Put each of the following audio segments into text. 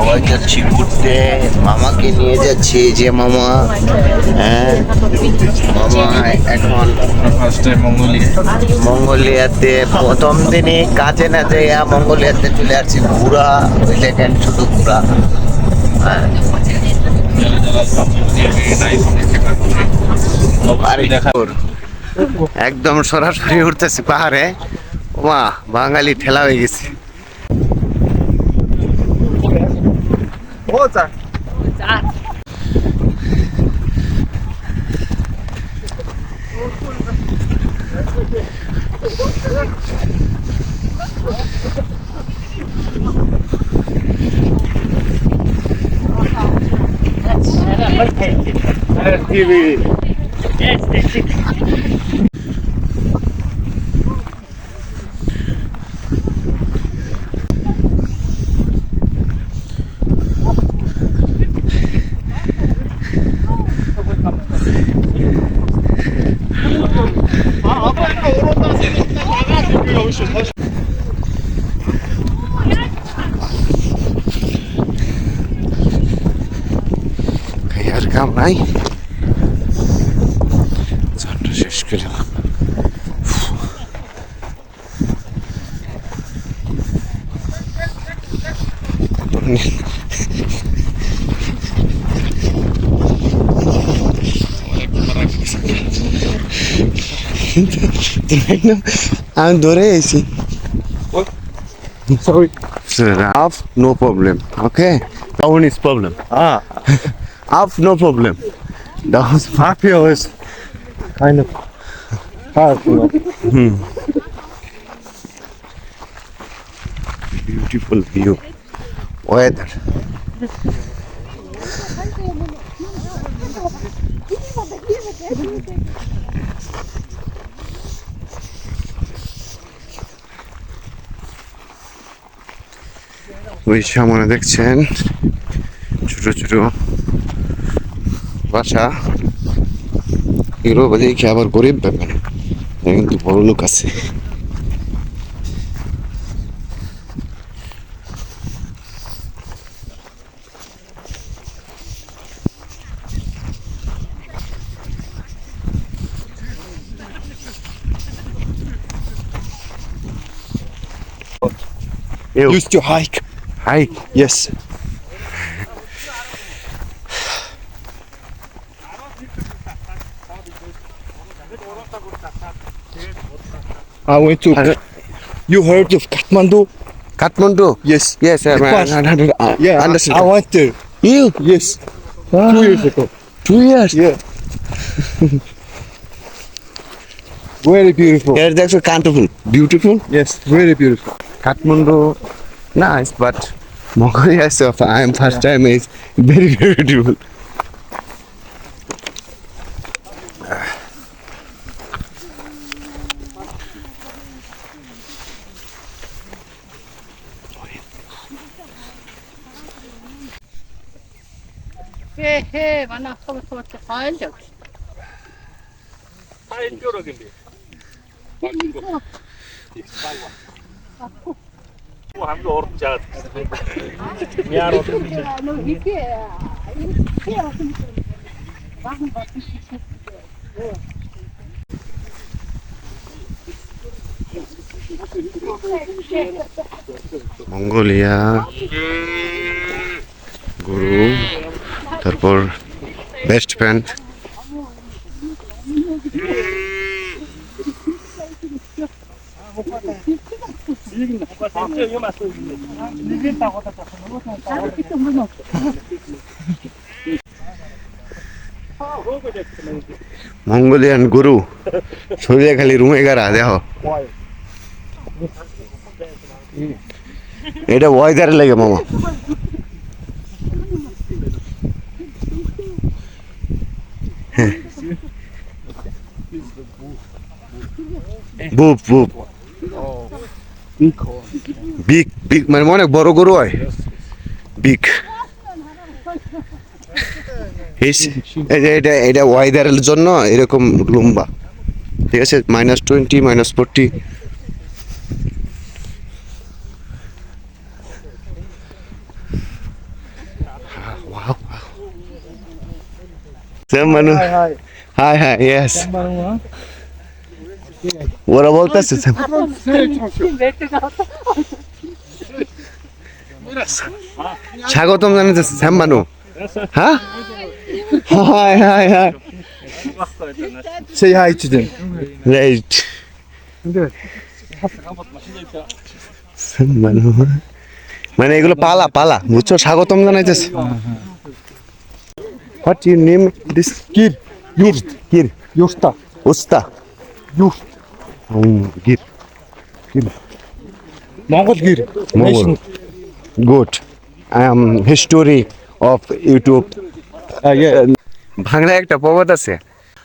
সবাই যাচ্ছি ঘুরতে, মামাকে নিয়ে যাচ্ছি। যে মামা, হ্যাঁ মামা এখন মঙ্গোলিয়াতে প্রথম দিনই কাজে না যাইয়া মঙ্গোলিয়াতে চলে আসছি ঘুরা। ওই দেখেন শুধু ঘুরা। একদম সরাসরি উঠতেছি পাহাড়ে। ওমা, বাঙালি ঠেলা হয়ে গেছে। আর কাম নাই, ঝড়টা শেষ করে আমি ধরে এসেছি। Sorry. Up, no problem. Okay. Down is problem. Up, no problem. Down. Up here is kind of hard, you know. Beautiful view. Weather. ওই সামনে দেখছেন ছোট ছোট বাসা, এগুলো দেখে আবার গরিব ব্যাপার, কিন্তু বড় লোক আছে। Used to hike. Hike. Yes. I went to. You heard of Kathmandu? Kathmandu. Yes. Yes, The past. Yeah. understand. I went there. You? Yes. 2 years ago. 2 years. Yeah. Very beautiful. Here that's beautiful. Beautiful. Yes. Very beautiful. Kathmandu, nice, but Mongolia itself, I am first time, is very beautiful. Mongolia, গুরু, তারপর best pant. Mongolian গুরু শরীরে খালি রুমে গাড়া দেহ। এটা weather লাগে মামা। Boop boop big big মানে অনেক বড় গরু হয়, বিগ। এটা এটা ওয়েদারের জন্য এরকম লম্বা, ঠিক আছে। -20 -40। স্যাম মানু হাই হাই ইয়েস ওরা বলতেছে স্যাম স্বাগতম জানাতেছে স্যাম মানু হ্যাঁ hi hi hi Say hi to them. Right মানে এগুলো পালা পালা বুঝছো স্বাগতম জানাইতেছে what you name this Gir. Yurt Gir Yurtta. Usta Yurt. Gir Mongol Gir. Mongol Good I am history of YouTube Yeah. বাংলায় একটা প্রবাদ আছে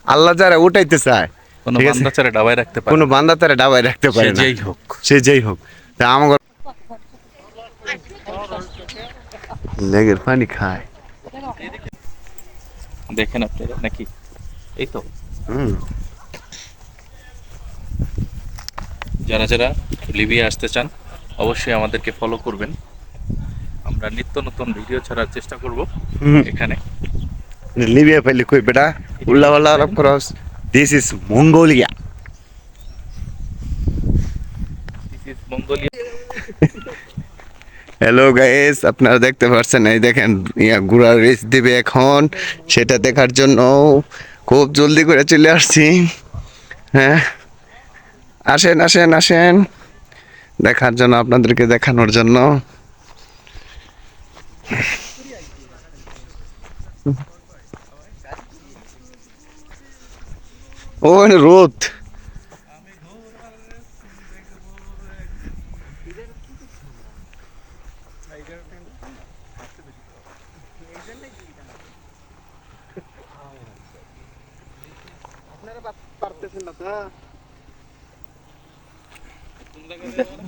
আল্লাহ যারা উঠাইতে চায় কোনো ঠিক আছে? বান্দাচারে ডাবায় রাখতে পারে কোনো বান্দা তারা ডাবায় রাখতে সে পারে না যেই হোক সে যেই হোক তা আমার লেগের পানি খায় দেখেন আপনারা নাকি এই তো হুম যারা যারা লিবিয়া আসতে চান অবশ্যই আমাদেরকে ফলো করবেন আমরা নিত্য নতুন ভিডিও ছাড়ার চেষ্টা করব হুম এখানে লিবিয়া পাইলে কই বেটা উল্লা পাল্লা আরব ক্রস this is Mongolia this is Mongolia hello guys আপনারা দেখতে পাচ্ছেন এই দেখেন ঘোড়ার রেস দিবে এখন সেটা দেখার জন্য খুব জলদি করে চলে আসছি হ্যাঁ আসেন আসেন আসেন দেখার জন্য আপনাদেরকে দেখানোর জন্য ও রোদ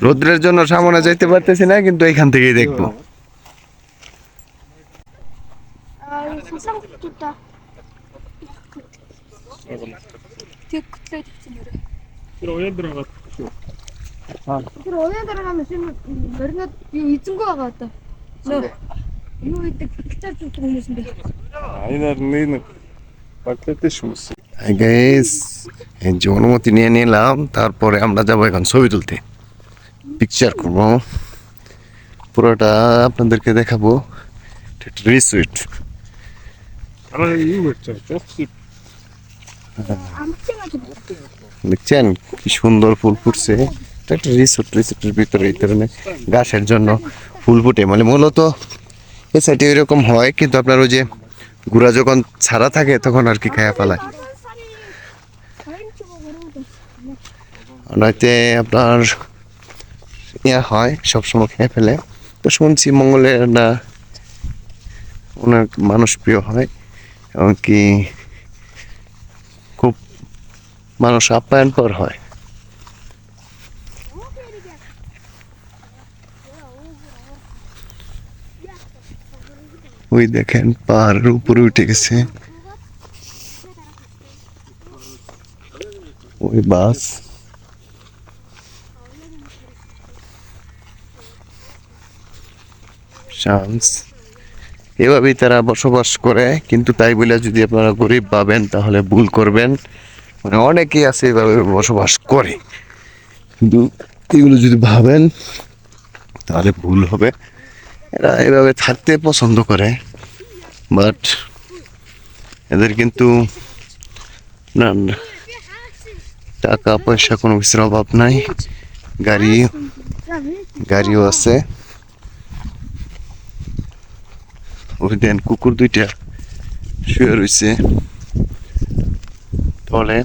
রোদ্রের জন্য সামনে যাইতে পারতেছি না কিন্তু এখান থেকেই দেখবো Se상 좋다. 되게 그때 집중을 해. Gir oraya 들어가. 그럼 어디 들어가면 지금 머리가 이쯤 거 같다. 너 이거 이때 기차 좀 보내신대. Aynen neyini? Patates misin? Guys এই যে অনুমতি নিয়ে নিলাম তারপরে আমরা যাবো এখন ছবি তুলতে পিকচার করবো পুরোটা আপনাদেরকে দেখাবো রিসুইট Ama iyi bakacağız. Çok sık. 아무 때나 좀. দেখছেন কি সুন্দর ফুল ফুটছে এটা একটা রিসোর্টের ভিতরে এই ধরনের গাছের জন্য ফুল ফুটে মানে মূলত এ সাইডে এরকম হয় কিন্তু আপনার ওই যে গুড়া যখন ছাড়া থাকে তখন আর কি খায়া পালায় নয়তে আপনার ইয়া হয় সবসময় খেয়ে ফেলে তো শুনছি মঙ্গলের না অনেক মানুষ প্রিয় হয় এমনকি খুব মানুষ আপ্যায়ন পর হয় ওই দেখেন পাহাড়ের উপরে উঠে গেছে ওই বাস চান্স এভাবেই তারা বসবাস করে কিন্তু তাই বলে যদি আপনারা গরিব পাবেন তাহলে ভুল করবেন মানে অনেকেই আছে এভাবে বসবাস করে কিন্তু এগুলো যদি ভাবেন তাহলে ভুল হবে এরা এভাবে থাকতে পছন্দ করে বাট এদের কিন্তু না টাকা পয়সা কোনো কিছুর অভাব নাই গাড়িও আছে ওই দেন কুকুর দুইটা শুয়ে রয়েছে তলে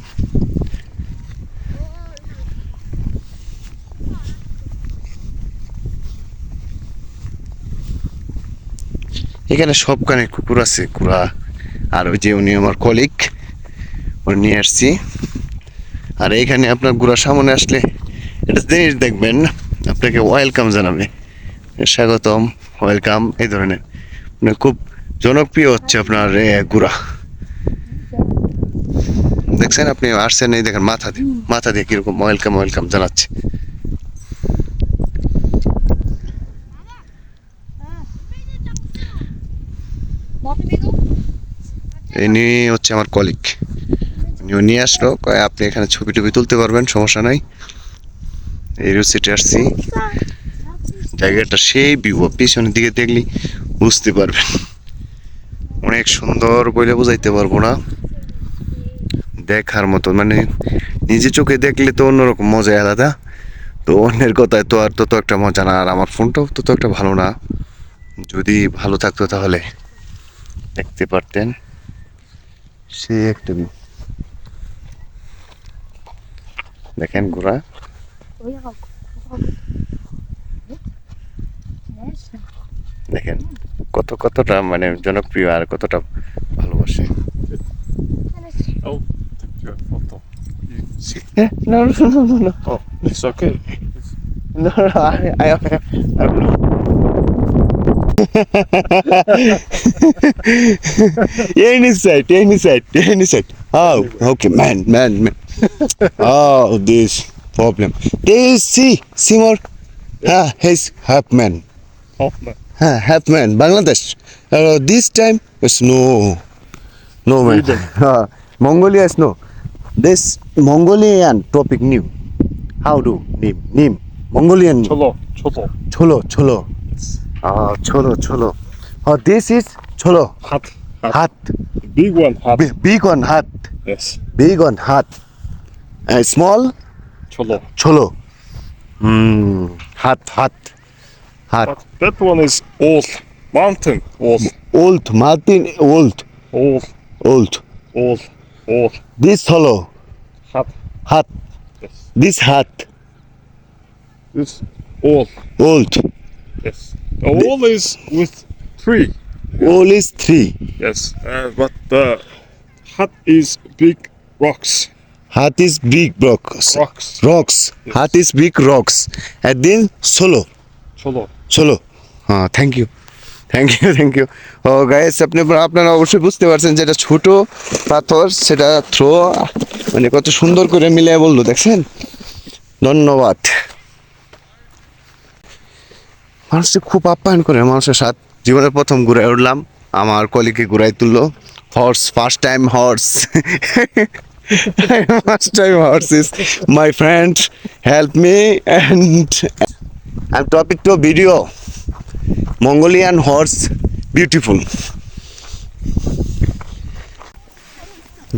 এখানে সব কানের কুকুর আছে কুড়া আর ওই যে উনি আমার কলিগ ওর নিয়ে আসছি আর এখানে আপনার গুড়া সামনে আসলে একটা জিনিস দেখবেন আপনাকে ওয়েলকাম জানাবে স্বাগতম ওয়েলকাম এই ধরনের মানে খুব জনপ্রিয় হচ্ছে আপনার গুড়া দেখছেন আপনি আসছেন এই দেখেন মাথা দিয়ে কিরকম ওয়েলকাম ওয়েলকাম জানাচ্ছে ইনি হচ্ছে আমার কলিগ, উনিও নিয়ে আসলো, কয় আপনি এখানে ছবি টবি তুলতে পারবেন, সমস্যা নাই। এই রুসিটে আসছি, জায়গাটা সেই ভিউ, পিছনের দিকে দেখলি বুঝতে পারবেন, অনেক সুন্দর বলে বোঝাইতে পারবো না, দেখার মতো, মানে নিজে চোখে দেখলে তো অন্যরকম মজা আলাদা, তো অন্যের কথায় তো আর তত একটা মজা না। আর আমার ফোনটাও তত একটা ভালো না, যদি ভালো থাকতো তাহলে দেখতে পারতেন, সে একটা view। দেখেন ঘোড়া, দেখেন কতটা মানে জনপ্রিয় আর কতটা ভালোবাসে। Oh, take your photo. No, no, no, no, no. Oh, it's okay. No, no, I don't know. Any side. Oh, okay, man. Oh, this problem. See more. He's half man. Oh, no. Half man. Bangladesh. This time it's no man. Mongolia is no. This Mongolian topic new. How do name? Mongolian. Cholo. Cholo. Cholo. Oh, this is Cholo. Hat. Hat. Big one hat. Big one hat. Yes. Big one hat. Small Cholo. Hat. But that one is old. Mountain. Old Martin. Old. This Cholo. Hat. Yes. This hat. This old. Yes. Old is with 3. All is 3. Yes. But the hat is big rocks. Hat is big rocks. Rocks. Yes. Hat is big rocks. And then Cholo. Thank you. ও guys, আপনারা অবশ্যই বুঝতে পারছেন যেটা ছোট পাথর সেটা throw, মানে কত সুন্দর করে মিলিয়ে বললো, দেখছেন? ধন্যবাদ। মানুষকে খুব আপ্যায়ন করে, মানুষের সাথে জীবনের প্রথম ঘুরায় উঠলাম, আমার কলিকে ঘুরাই তুললো। First time horse is my friend help me and I'm topic to video Mongolian horse beautiful.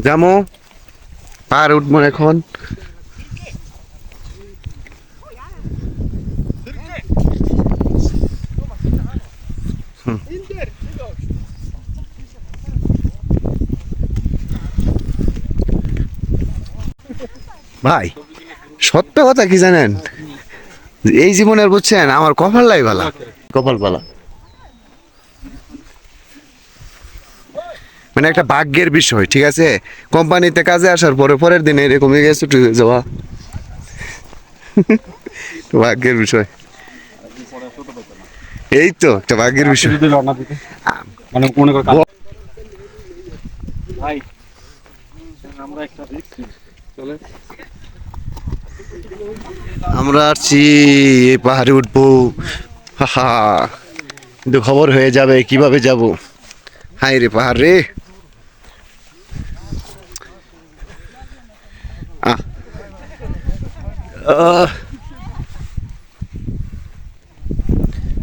যামো পার উঠবো এখন। ভাই সত্য কথা কি জানেন, এই জীবনের বুঝছেন আমার কপাল বালা, মানে একটা ভাগ্যের বিষয়, ঠিক আছে? কোম্পানিতে কাজে আসার পরের দিনে এরকম গেছে ছুটি হয়ে যাওয়া, ভাগ্যের বিষয়, এই তো একটা ভাগ্যের বিষয়। আমরা আসছি এই পাহাড়ে উঠবো, কিন্তু খবর হয়ে যাবে কিভাবে যাব। হাই রে পাহাড় রে,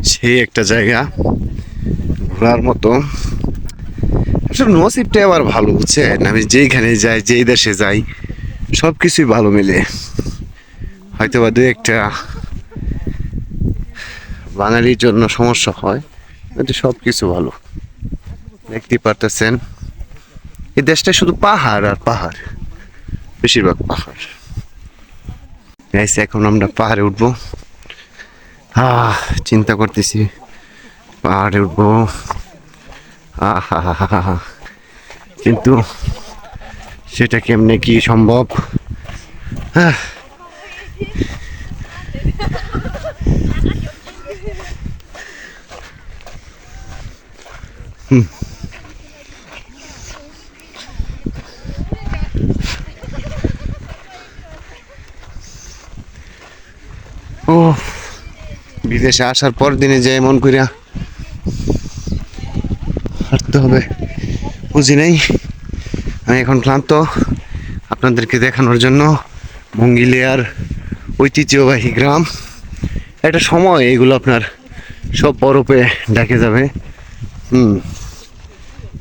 সেই একটা জায়গা ঘোরার মতো। আসলে নসিবটা আবার ভালো, বুঝছেন? আমি যেইখানে যাই, যেই দেশে যাই, সব কিছুই ভালো মিলে। হয়তো বা দু একটা বাঙালির জন্য সমস্যা হয়, কিন্তু সব কিছু ভালো। দেখতে পারতেছেন এই দেশটা শুধু পাহাড় আর পাহাড়, বেশিরভাগ পাহাড়। এখন আমরা পাহাড়ে উঠবো, চিন্তা করতেছি পাহাড়ে উঠবো, কিন্তু সেটা কেমনে কি সম্ভব? ও বিদেশে আসার পর দিনে যে এমন করিয়া হাঁটতে হবে বুঝি নাই। আমি এখন ক্লান্ত আপনাদেরকে দেখানোর জন্য মঙ্গোলিয়ার ঐতিহ্যবাহী গ্রাম। একটা সময় এগুলো আপনার সব বরফে ঢেকে যাবে।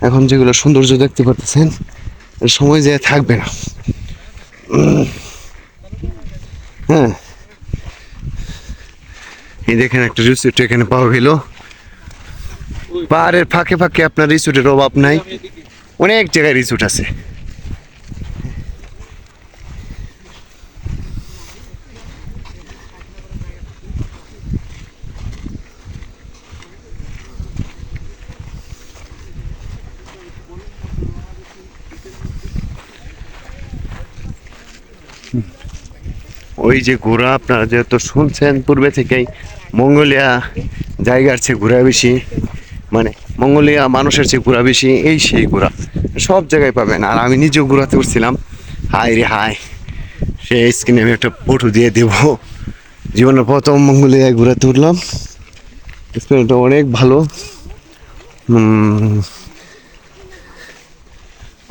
এখন যেগুলো সৌন্দর্য দেখতে পাচ্ছেন সময় যে থাকবে না। হ্যাঁ, এই দেখেন একটা রিসোর্ট এখানে পাওয়া গেল। পাহাড়ের ফাঁকে ফাঁকে আপনার রিসোর্টের অভাব নাই, অনেক জায়গায় রিসোর্ট আছে। ওই যে ঘোড়া আপনারা যেহেতু শুনছেন পূর্বে থেকেই, মঙ্গোলিয়া জায়গার চেয়ে ঘোরা বেশি, মানে মঙ্গোলিয়া মানুষের চেয়ে ঘোরা বেশি, এই সেই ঘোরা সব জায়গায় পাবেন। আর আমি নিজেও ঘোরাতে উঠছিলাম, হাই রে হাই, সেই স্ক্রিনে আমি একটা ফটো দিয়ে দেব। জীবনের প্রথম মঙ্গোলিয়ায় ঘোরাতে উঠলাম, এক্সপিরিয়েন্সটা অনেক ভালো।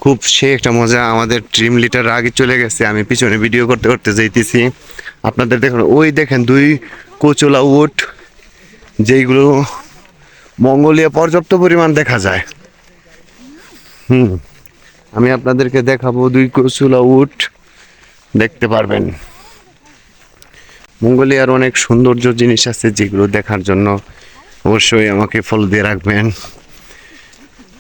খুব সে একটা মজা। আমাদের ড্রিম লিটার আগে চলে গেছে, আমি পিছনে ভিডিও করতে করতে যাইতেছি। আপনাদের দেখুন, ওই দেখেন 2 কোচলা উট, যেইগুলো মঙ্গোলিয়া পর্যাপ্ত পরিমাণ দেখা যায়। আমি আপনাদেরকে দেখাবো 2 কোচলা উট, দেখতে পারবেন। মঙ্গোলিয়ার অনেক সৌন্দর্য জিনিস আছে যেগুলো দেখার জন্য অবশ্যই আমাকে ফলো দিয়ে রাখবেন।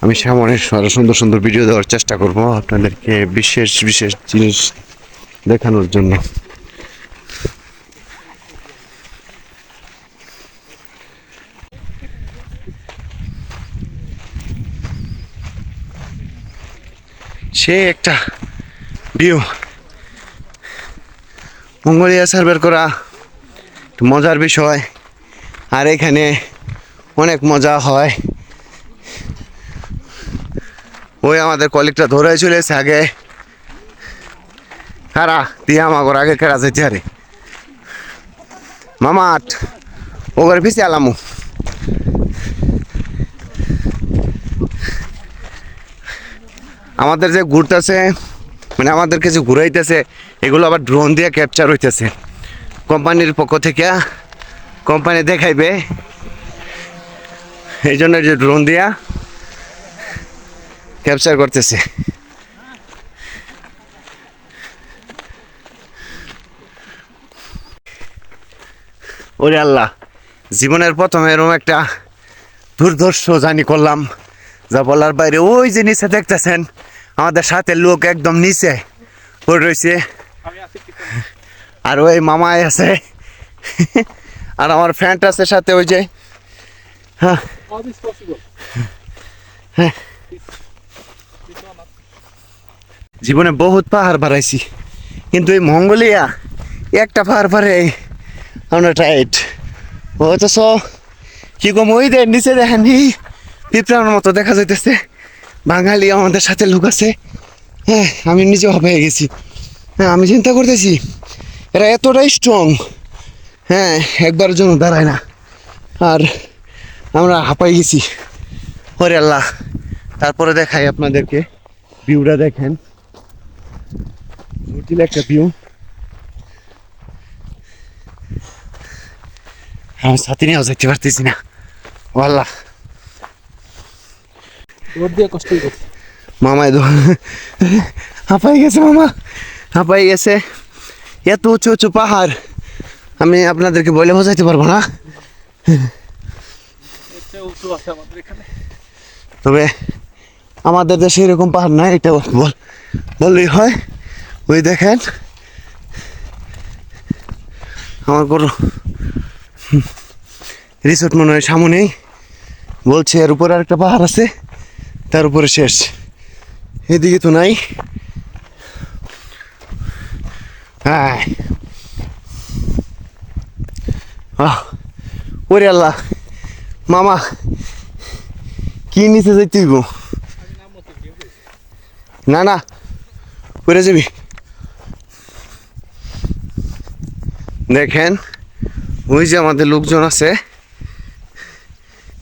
আমি সামনে আরো সুন্দর সুন্দর ভিডিও দেওয়ার চেষ্টা করব আপনাদেরকে, বিশেষ বিশেষ জিনিস দেখানোর জন্য। সে একটা ভিউ। মঙ্গোলিয়া সার্ভে করা একটু মজার বিষয়, আর এখানে অনেক মজা হয়। ওই আমাদের কলিগটা ধরে চলেছে আগে, খারা দিয়ে আমার আগে খেলা যেতে আরে মামাট ওগরে পিছে আলামু। আমাদের যে ঘুরতেছে, মানে আমাদেরকে যে ঘুরাইতেছে, এগুলো আবার ড্রোন দিয়ে ক্যাপচার হইতেছে। কোম্পানির পক্ষ থেকে কোম্পানি দেখাইবে, এই জন্য যে ড্রোন দিয়া ক্যাপচার করতেছে। ওরে আল্লাহ, জীবনের প্রথম এরকম একটা দুর্ধর্ষ জার্নি করলাম, যা বলার বাইরে। ওই যে নিচে দেখতেছেন আমাদের সাথে লোক একদম নিচে পড়ে রয়েছে, আর ওই মামাই আছে, আর আমার ফ্রেন্ড আছে সাথে ওই যে। হ্যাঁ হ্যাঁ, জীবনে বহুত পাহাড় বাড়াইছি, কিন্তু এই মঙ্গোলিয়া একটা পাহাড় পারে আমরা টাইট। অথচ কি কম, ওই দেন নিচে দেখেন পিঁপড়ার মতো দেখা যাইতেছে। বাঙালি আমাদের সাথে লোক আছে। হ্যাঁ, আমি নিজে হয়ে গেছি। হ্যাঁ, আমি চিন্তা করতেছি এরা এতটাই স্ট্রং, হ্যাঁ, একবারের জন্য দাঁড়ায় না, আর আমরা হাঁপাই গেছি। ওরে আল্লাহ। তারপরে দেখাই আপনাদেরকে, ভিউটা দেখেন, জটিল একটা ভিউ। আমি সাথে নিয়েও যেতে পারতেছি না, আল্লাহ। মামাই হাঁপাই গেছে, মামা হাঁপাই গেছে। এত উঁচু উঁচু পাহাড় আমি আপনাদেরকে বলে বোঝাইতে পারবো না। তবে আমাদের দেশে এরকম পাহাড় নাই, এটা বললেই হয়। ওই দেখেন আমার কোনো রিসোর্ট মনে হয় সামনেই, বলছে এর উপরে আরেকটা পাহাড় আছে, তার উপরে শেষ, এদিকে তো নাই। হ্যাঁ, ওরে আল্লাহ, মামা কি নিচে যাইতে হইব? না না, পড়ে যাবি। দেখেন ওই যে আমাদের লোকজন আছে,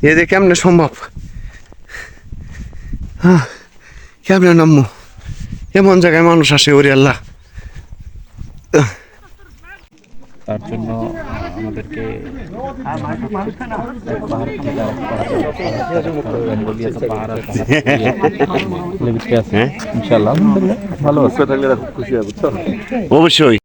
এদের কেমনে সম্ভব? হ্যাঁ, কেমনে নামবো? এমন জায়গায় মানুষ আসে ওরে আল্লাহ। তার জন্য আমাদেরকে ইনশাল্লাহ ভালো আছে। অবশ্যই।